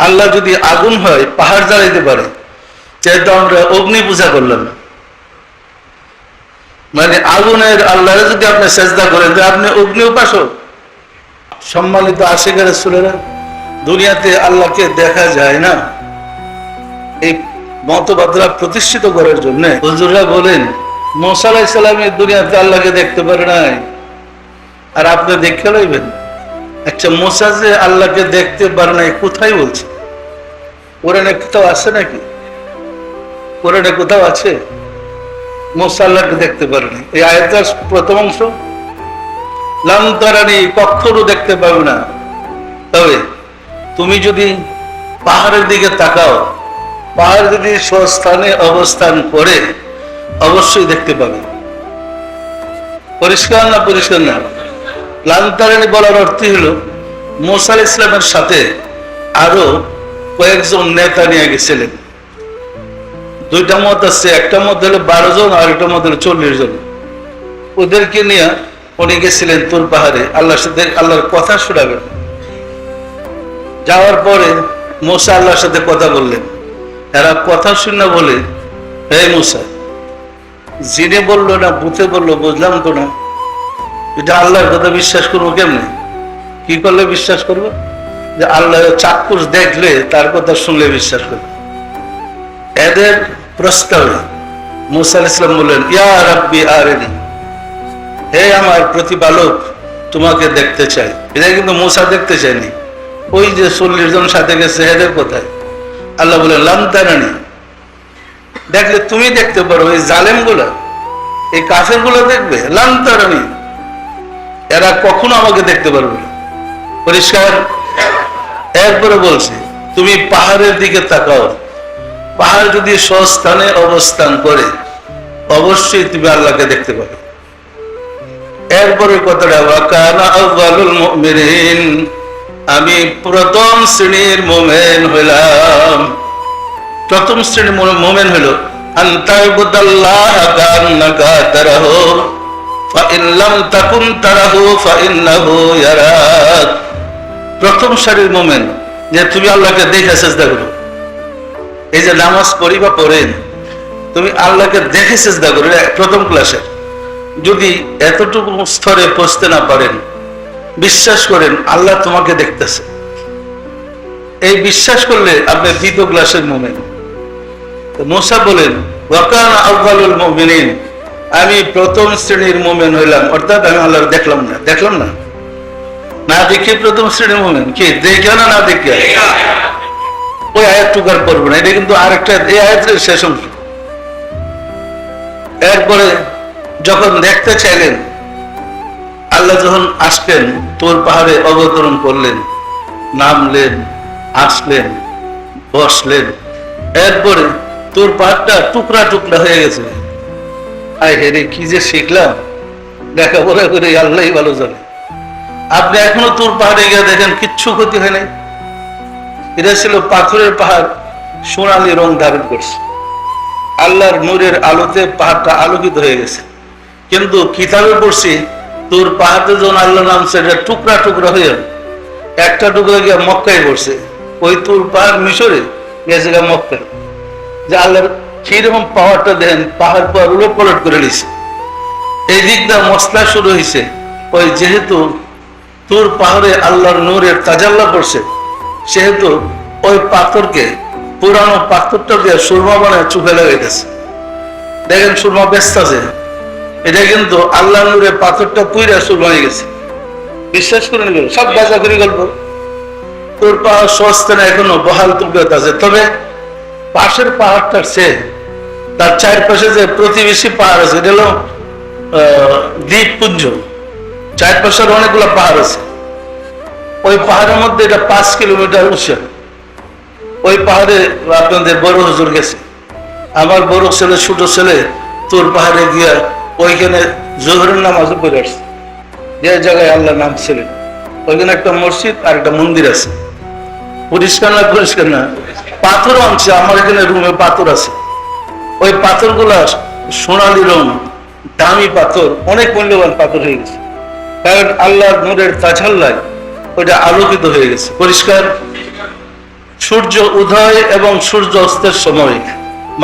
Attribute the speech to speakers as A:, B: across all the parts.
A: আল্লাহ যদি আগুন হয় পাহাড় জ্বালাইতে পারে, যেহেতু আমরা অগ্নি পূজা করলাম, মানে আগুনের আল্লাহরে যদি আপনি সেজদা করেন তো আপনি অগ্নি উপাসক। সম্মানিত আশিক রাসূলেরা, দুনিয়াতে আল্লাহকে দেখা যায় না, এই মতবাদরা প্রতিষ্ঠিত করার জন্য হুজুররা বলেন মুসা আলাইহিস সালাম দুনিয়াতে আল্লাহকে দেখতে পারে নাই, আর আপনি দেখে লইবেন। আচ্ছা, মুসা যে আল্লাহকে দেখতে পারে নাই কোথায় বলছে? কোরআনে কোথাও আছে নাকি? কোরআনে কোথাও আছে মুসা আল্লাহকে দেখতে পারেনি? এই আয়াতের প্রথম অংশ, লাম তারানি, কখনো দেখতে পাবে না। তবে তুমি যদি পাহাড়ের দিকে তাকাও, পাহাড় যদি স্বস্থানে অবস্থান করে অবশ্যই দেখতে পাবে। পরিষ্কার না? পরিষ্কার না? লাম তারানি বলার অর্থ হলো মুসা আলাইহিস সালামের সাথে আরো কয়েকজন নেতা নিয়ে গেছিলেন। দুইটা মত আছে, একটা মত হলো 12 জন আর একটা মত হলো 40 জন। ওদেরকে নিয়ে উনি গেছিলেন তুর পাহাড়ে আল্লাহর সাথে, আল্লাহর কথা শোনাবেন। যাওয়ার পরে মুসা আল্লাহর সাথে কথা বললেন। এরা কথা শুনে বলে, হে মুসা, জিনে বললো না ভূতে বললো বুঝলাম তো না, এটা আল্লাহর কথা বিশ্বাস করবো কেমনে? কি করলে বিশ্বাস করবো? যে আল্লাহ চাক্ষুষ দেখলে তার কথা শুনলে বিশ্বাস করবে। এদের প্রস্তাবে মুসা আলাইহিস সালাম বললেন, ইয়া রাব্বি আরিনি, হে আমার প্রতিপালক, তোমাকে দেখতে চাই। এটা কিন্তু মুসা দেখতে চায়নি, ওই যে 40 জন সাথে গেছে এদের কোথায়? আল্লাহ বলেন, লাম তারানি, দেখলে তুমি দেখতে পারো, এই জালেম গুলা, এই কাফের গুলো দেখবে? লাম তারানি, এরা কখনো আমাকে দেখতে পারবে না। পরিষ্কার? এরপরে বলছে, তুমি পাহাড়ের দিকে তাকাও, পাহাড় যদি স্বস্থানে অবস্থান করে অবশ্যই তুমি আল্লাহকে দেখতে পাবে। এরপরে কথাটা, ওয়াকানা আউয়ালুল মুমিনিন, আমি প্রথম শ্রেণীর মুমিন হইলাম। প্রথম শ্রেণীর মুমিন হলো আনতাইবুদাল্লাহ কান্নাকা তারাহু ফাইন লাম তাকুন তারাহু ফাইন্নাহু ইয়ারাক। প্রথম সারির মুমিন যে তুমি আল্লাহকে দেখে সেজদা করো। এই যে নামাজ পড়ি বা পড়েন, তুমি আল্লাহকে দেখে সেজদা করো, প্রথম ক্লাসে। যদি এতটুকু স্তরে পৌঁছতে না পারেন, বিশ্বাস করেন আল্লাহ তোমাকে দেখতেছে, এই বিশ্বাস করলে আপনি দ্বিতীয় ক্লাসের মুমিন। মুসা বলেন, ওয়াকানা আউয়ালুল মুমিনিন, আমি প্রথম শ্রেণীর মুমিন হইলাম, অর্থাৎ আমি আল্লাহ দেখলাম না। দেখলাম না, না দেখে প্রথম শ্রেণীর মুমিন। কি দেখে না? না দেখে। ওই আয়াতটুকু আর পড়বো না, এটা কিন্তু আরেকটা, এই আয়াতের শেষ অংশ। এরপরে যখন দেখতে চাইলেন, আল্লাহ যখন আসলেন, তোর পাহাড়ে অবতরণ করলেন, নামলেন, আসলেন, বসলেন। এরপরে তোর পাহাড়টা টুকরা টুকরা হয়ে গেছে। আয় হেরে, কি যে শিখলাম, লেখাপড়া করে আল্লাহই ভালো জানে। আপনি এখনো তোর পাহাড়ে গিয়ে দেখেন কিচ্ছু ক্ষতি হয় নাই। এটা ছিল পাথরের পাহাড়, সোনালী রং ধারণ করছে, আল্লাহর নূরের আলোতে পাহাড়টা আলোকিত হয়ে গেছে। কিন্তু কিতাবে পড়ছি তোর পাহাড়ে যখন আল্লাহ নামছে, এটা টুকরা টুকরা হয়ে একটা টুকরা গিয়ে মক্কায় পড়ছে। ওই তোর পাহাড় মিশরে গেছে মক্কায়। যে আল্লাহর কিরকম পাওয়ারটা দেন, পাহাড় পাহাড় উলট পালট করে নিছে। এই দিকটা মশলা শুরু হয়েছে, ওই যেহেতু তোর পাহাড়ে আল্লাহর নূরের তাজাল্লা পড়ছে, সেহেতু ওই পাথরকে, পুরানো পাথরটা দিয়ে সুরমা বানায় চোখে লাগাইতেছে। দেখেন সুরমা ব্যস্ত আছে, এটা কিন্তু আল্লাহ নূরের পাথরটা পুইরা সুরমা হয়ে গেছে। বিশ্বাস করে নিল, সব গাজা করি গল্প। তোর পাহাড় সস্তানে এখনো বহাল তুলতে আছে। তবে পাশের পাহাড়টার চেয়ে তার চারপাশে যে প্রতিবেশী পাহাড় আছে, এটা হলো দ্বীপপুঞ্জ, চারপাশের অনেকগুলো পাহাড় আছে। ওই পাহাড়ের মধ্যে এটা 5 কিলোমিটার উঁচু। ওই পাহাড়ে আপনাদের বড় হুজুর গেছে, আমার বড় ছেলে, ছোট ছেলে তোর পাহাড়ে গিয়া ওইখানে জোহরের নামাজও পড়ে আসছে। যে জায়গায় আল্লাহ নাম ছিলেন, ওইখানে একটা মসজিদ আর একটা মন্দির আছে। পরিষ্কার না? পরিষ্কার না? পাথর আনছে, আমার এখানে রুমে পাথর আছে। ওই পাথরগুলা সোনালী রং, দামি পাথর, অনেক মূল্যবান পাথর হয়ে গেছে, কারণ আল্লাহর নূরের তাজাল্লায় ওইটা আলোকিত হয়ে গেছে। পরিষ্কার? সূর্য উদয় এবং সূর্য অস্তের সময়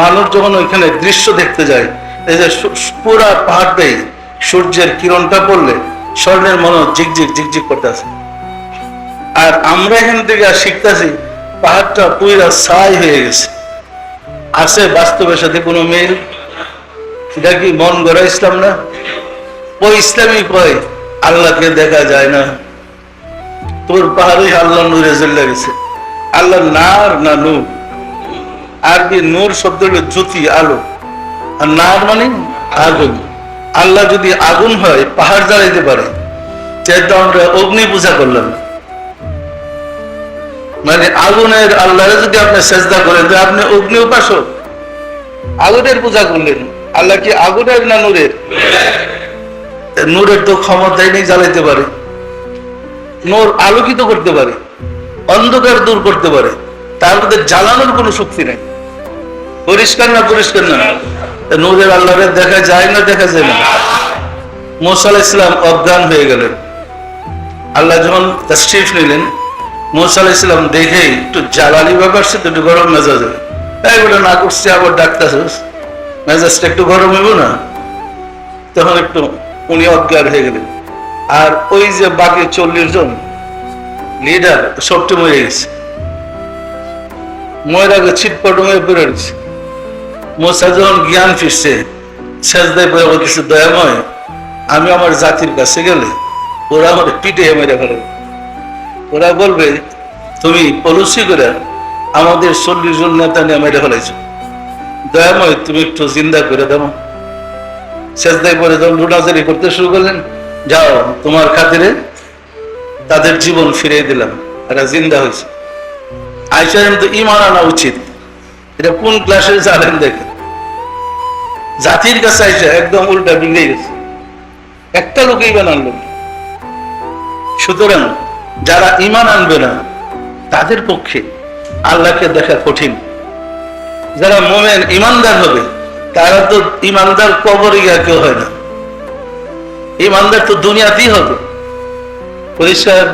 A: মানুষ যখন ওইখানে দৃশ্য দেখতে যায়, এই যে পুরা পাহাড়টাই সূর্যের কিরণটা পড়লে স্বর্ণের মনে ঝিকঝিক ঝিকঝিক করতেছে। আর আমরা এখান থেকে শিখতেছি পাহাড়টা পুরা ছাই হয়ে গেছে। আছে বাস্তবের সাথে কোনো মিল? এটা কি মন গড়া ইসলাম না? ওই ইসলামী কয় আল্লাহকে দেখা যায় না, তোর পাহাড়ে আল্লাহ নূরে জ্বলে গেছে। আল্লাহ নার না নূর? আরবি নূর শব্দ হলো জ্যোতি, আলো, আর নার মানে আগুন। আল্লাহ যদি আগুন হয় পাহাড় জ্বালাইতে পারে, যেহেতু আমরা অগ্নি পূজা করলাম, মানে আগুনের আল্লাহরে যদি আপনি সেজদা করেন তো আপনি অগ্নি উপাসক, আগুনের পূজা করলেন। আল্লাহ কি আগুনের না নূরের? নূরের তো ক্ষমতাই নেই জ্বালাইতে পারে। নূর আলোকিত করতে পারে, অন্ধকার দূর করতে পারে, তার মধ্যে জ্বালানোর কোনো শক্তি নেই। পরিষ্কার না? পরিষ্কার না? নূরের আল্লাহরে দেখা যায় না? দেখা যায় না। মুসা আলাইহিস সালাম অজ্ঞান হয়ে গেলেন। আল্লাহ যখন তাশরীফ নিলেন, মুসা আলাইহিস সালাম দেখে একটু জ্বালানি ব্যাপার, সে তো একটু গরম মেজাজে, তাই বলে না করছে, আবার ডাকতেছিস, মেজাজটা একটু গরম হইব না? তখন একটু উনি অজ্ঞান হয়ে গেলেন। আর ওই যে বাকি 40 জন লিডার সবটি মরে গেছে, ময়ের আগে ছিটপট হয়ে পড়ে গেছে। মুসা যখন জ্ঞান ফিরছে, সেজদায় পড়ে বলতেছে, দয়াময়, আমি আমার জাতির কাছে গেলে ওরা আমার পিঠে মেরে ফেলে। ওরা বলবে তুমি পলিসি করে আমাদের 40 জন নেতা নিয়ে মেরে ফেলাইছ, দয়াময় তুমি একটু জিন্দা করে দেবো। সেজদায় পরে যখন লুটাজারি করতে শুরু করলেন, যাও তোমার খাতিরে তাদের জীবন ফিরিয়ে দিলাম, এরা জিন্দা হয়েছে। আয়সা তো ঈমান আনা উচিত। এটা কোন ক্লাসে জানেন? দেখেন, জাতির কাছে আয়সা একদম উল্টা বিগড়ে গেছে, একটা লোক ঈমান আনলো। সুতরাং যারা ঈমান আনবে না তাদের পক্ষে আল্লাহকে দেখা কঠিন। যারা মুমিন ঈমানদার হবে তারা তো ঈমানদার কবরে গিয়া কেউ হয় না, ঈমানদার তো দুনিয়াতেই হবে। পরিষ্কার?